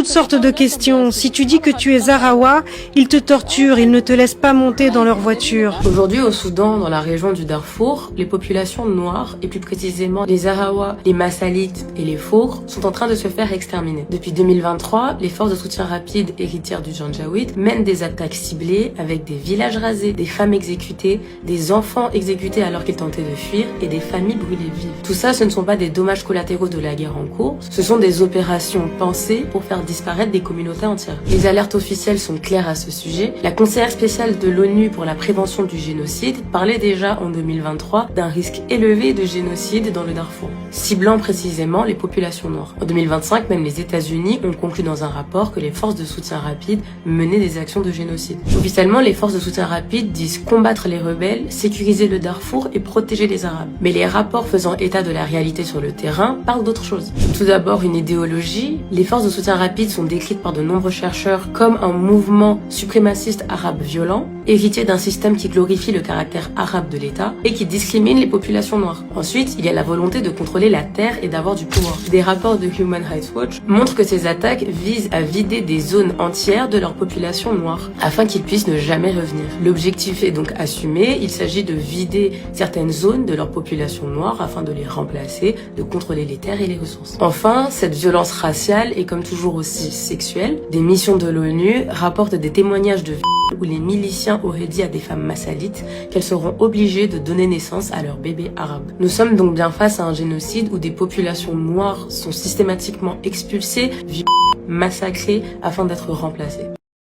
toutes sortes de questions. Si tu dis que tu es Zahrawa, ils te torturent, ils ne te laissent pas monter dans leur voiture. Aujourd'hui au Soudan, dans la région du Darfour, les populations noires, et plus précisément les Zahrawa, les Massalites et les Four, sont en train de se faire exterminer. Depuis 2023, les forces de soutien rapide héritières du Janjaweed mènent des attaques ciblées avec des villages rasés, des femmes exécutées, des enfants exécutés alors qu'ils tentaient de fuir et des familles brûlées vives. Tout ça, ce ne sont pas des dommages collatéraux de la guerre en cours, ce sont des opérations pensées pour faire disparaître des communautés entières. Les alertes officielles sont claires à ce sujet. La conseillère spéciale de l'ONU pour la prévention du génocide parlait déjà en 2023 d'un risque élevé de génocide dans le Darfour, ciblant précisément les populations noires. En 2025, même les États-Unis ont conclu dans un rapport que les forces de soutien rapide menaient des actions de génocide. Officiellement, les forces de soutien rapide disent combattre les rebelles, sécuriser le Darfour et protéger les Arabes. Mais les rapports faisant état de la réalité sur le terrain parlent d'autre chose. Tout d'abord, une idéologie. Les forces de soutien rapide sont décrites par de nombreux chercheurs comme un mouvement suprémaciste arabe violent, héritier d'un système qui glorifie le caractère arabe de l'État et qui discrimine les populations noires. Ensuite, il y a la volonté de contrôler la terre et d'avoir du pouvoir. Des rapports de Human Rights Watch montrent que ces attaques visent à vider des zones entières de leur population noire, afin qu'ils puissent ne jamais revenir. L'objectif est donc assumé, il s'agit de vider certaines zones de leur population noire afin de les remplacer, de contrôler les terres et les ressources. Enfin, cette violence raciale est comme toujours aussi sexuelle. Des missions de l'ONU rapportent des témoignages de où les miliciens auraient dit à des femmes massalites qu'elles seront obligées de donner naissance à leurs bébés arabes. Nous sommes donc bien face à un génocide où des populations noires sont systématiquement expulsées, massacrées afin d'être remplacées.